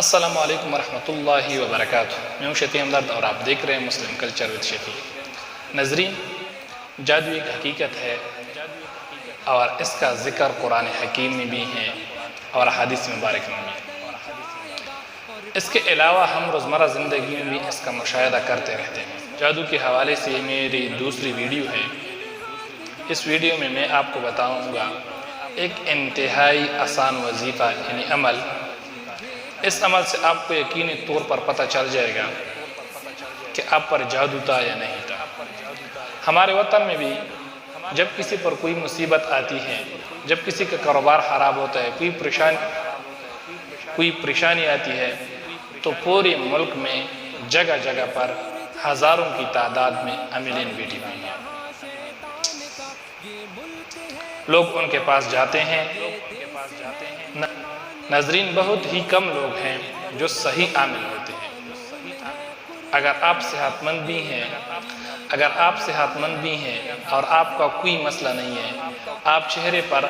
السلام علیکم ورحمۃ اللہ وبرکاتہ۔ میں ہوں شفیع ہمدرد اور آپ دیکھ رہے ہیں مسلم کلچر وتھ شفیع۔ ناظرین، جادو ایک حقیقت ہے اور اس کا ذکر قرآن حکیم میں بھی ہے اور حدیث مبارک میں بھی ہے۔ اس کے علاوہ ہم روزمرہ زندگی میں بھی اس کا مشاہدہ کرتے رہتے ہیں۔ جادو کے حوالے سے میری دوسری ویڈیو ہے۔ اس ویڈیو میں میں آپ کو بتاؤں گا ایک انتہائی آسان وظیفہ یعنی عمل۔ اس عمل سے آپ کو یقینی طور پر پتہ چل جائے گا کہ آپ پر جادو تھا یا نہیں تھا۔ ہمارے وطن میں بھی جب کسی پر کوئی مصیبت آتی ہے، جب کسی کا کاروبار خراب ہوتا ہے، کوئی پریشانی آتی ہے، تو پورے ملک میں جگہ جگہ پر ہزاروں کی تعداد میں عاملین بیٹھی ہوئی ہیں۔ لوگ ان کے پاس جاتے ہیں۔ ناظرین، بہت ہی کم لوگ ہیں جو صحیح عامل ہوتے ہیں۔ اگر آپ صحت مند بھی ہیں اور آپ کا کوئی مسئلہ نہیں ہے، آپ چہرے پر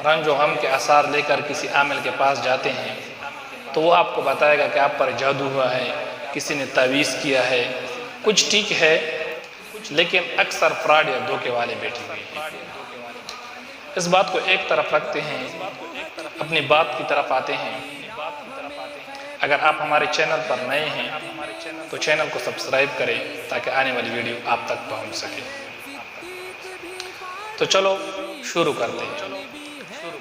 رنج و غم کے آثار لے کر کسی عامل کے پاس جاتے ہیں، تو وہ آپ کو بتائے گا کہ آپ پر جادو ہوا ہے، کسی نے تعویذ کیا ہے۔ کچھ ٹھیک ہے، لیکن اکثر فراڈ یا دھوکے والے بیٹھے ہوئے ہیں۔ اس بات کو ایک طرف رکھتے ہیں، اپنی بات کی طرف آتے ہیں۔ اگر آپ ہمارے چینل پر نئے ہیں تو چینل کو سبسکرائب کریں تاکہ آنے والی ویڈیو آپ تک پہنچ سکے۔ تو چلو شروع کرتے ہیں۔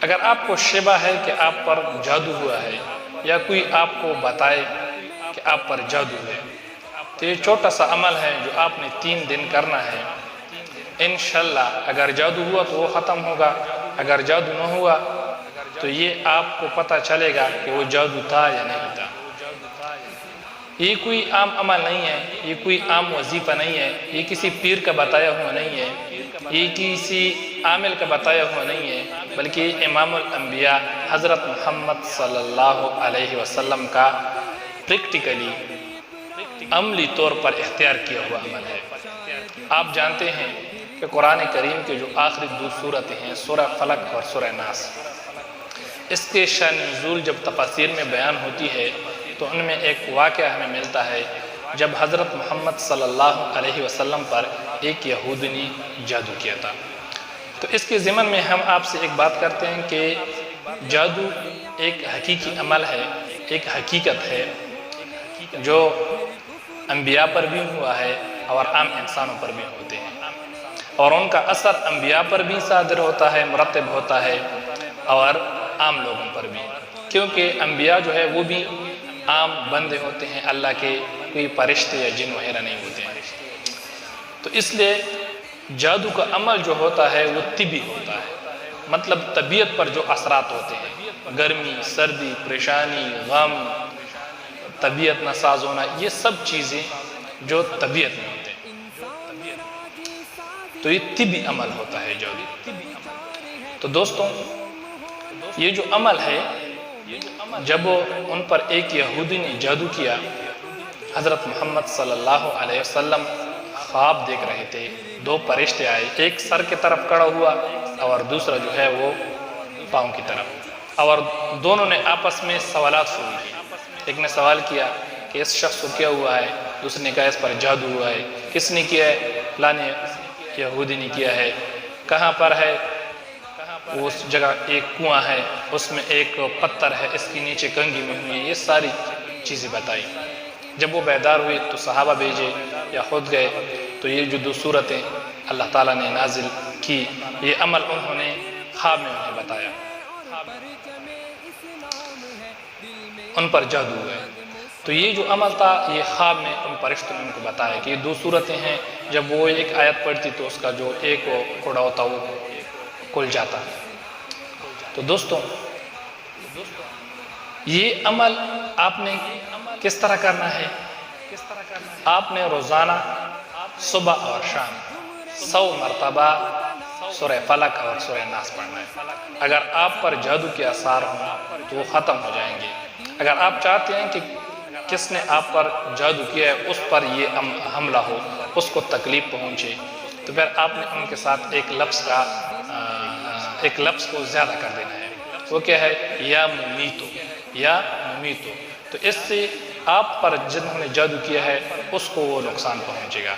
اگر آپ کو شبہ ہے کہ آپ پر جادو ہوا ہے یا کوئی آپ کو بتائے کہ آپ پر جادو ہے، تو یہ چھوٹا سا عمل ہے جو آپ نے 3 دن کرنا ہے۔ انشاءاللہ اگر جادو ہوا تو وہ ختم ہوگا، اگر جادو نہ ہوا تو یہ آپ کو پتہ چلے گا کہ وہ جادو تھا یا نہیں تھا۔ یہ کوئی عام عمل نہیں ہے، یہ کوئی عام وظیفہ نہیں ہے، یہ کسی پیر کا بتایا ہوا نہیں ہے، یہ کسی عامل کا بتایا ہوا نہیں ہے، بلکہ امام الانبیاء حضرت محمد صلی اللہ علیہ وسلم کا پریکٹیکلی عملی طور پر اختیار کیا ہوا عمل ہے۔ آپ جانتے ہیں کہ قرآن کریم کے جو آخری 2 سورتیں ہیں، سورہ فلق اور سورہ ناس، اس کے شان نزول جب تفاسیر میں بیان ہوتی ہے تو ان میں ایک واقعہ ہمیں ملتا ہے جب حضرت محمد صلی اللہ علیہ وسلم پر ایک یہودی نے جادو کیا تھا۔ تو اس کے ضمن میں ہم آپ سے ایک بات کرتے ہیں کہ جادو ایک حقیقی عمل ہے، ایک حقیقت ہے جو انبیاء پر بھی ہوا ہے اور عام انسانوں پر بھی ہوتے ہیں، اور ان کا اثر انبیاء پر بھی صادر ہوتا ہے، مرتب ہوتا ہے، اور عام لوگوں پر بھی، کیونکہ انبیاء جو ہے وہ بھی عام بندے ہوتے ہیں، اللہ کے کوئی فرشتے یا جن وغیرہ نہیں ہوتے ہیں۔ تو اس لیے جادو کا عمل جو ہوتا ہے وہ طبی ہوتا ہے، مطلب طبیعت پر جو اثرات ہوتے ہیں، گرمی، سردی، پریشانی، غم، طبیعت ناساز ہونا، یہ سب چیزیں جو طبیعت میں ہوتے ہیں، تو یہ طبی عمل ہوتا ہے جادو۔ تو دوستوں، یہ جو عمل ہے، جب ان پر ایک یہودی نے جادو کیا، حضرت محمد صلی اللہ علیہ وسلم خواب دیکھ رہے تھے، 2 فرشتے آئے، ایک سر کی طرف کھڑا ہوا اور دوسرا جو ہے وہ پاؤں کی طرف، اور دونوں نے آپس میں سوالات شروع کیے۔ ایک نے سوال کیا کہ اس شخص کو کیا ہوا ہے، دوسرے نے کہا اس پر جادو ہوا ہے۔ کس نے کیا ہے؟ فلانے یہودی نے کیا ہے۔ کہاں پر ہے؟ اس جگہ ایک کنواں ہے، اس میں ایک پتھر ہے، اس کے نیچے کنگھی میں ہوئی ہے۔ یہ ساری چیزیں بتائی۔ جب وہ بیدار ہوئے تو صحابہ بھیجے یا خود گئے، تو یہ جو 2 سورتیں اللہ تعالیٰ نے نازل کی، یہ عمل انہوں نے خواب میں انہیں بتایا، ان پر جادو ہوا ہے۔ تو یہ جو عمل تھا، یہ خواب میں ان فرشتوں نے ان کو بتایا کہ یہ 2 سورتیں ہیں، جب وہ ایک آیت پڑھتی تو اس کا جو ایک کوڑا ہوتا وہ کھل جاتا۔ تو دوستوں، یہ عمل آپ نے کس طرح کرنا ہے؟ آپ نے روزانہ صبح اور شام 100 مرتبہ سورہ فلق اور سورہ ناس پڑھنا ہے۔ اگر آپ پر جادو کے اثار ہوں تو وہ ختم ہو جائیں گے۔ اگر آپ چاہتے ہیں کہ کس نے آپ پر جادو کیا ہے اس پر یہ حملہ ہو، اس کو تکلیف پہنچے، تو پھر آپ نے ان کے ساتھ ایک لفظ کو زیادہ کر دینا ہے۔ وہ کیا ہے؟ یا ممیتو، یا ممیتو۔ تو اس سے آپ پر جنہوں نے جادو کیا ہے اس کو وہ نقصان پہنچے گا۔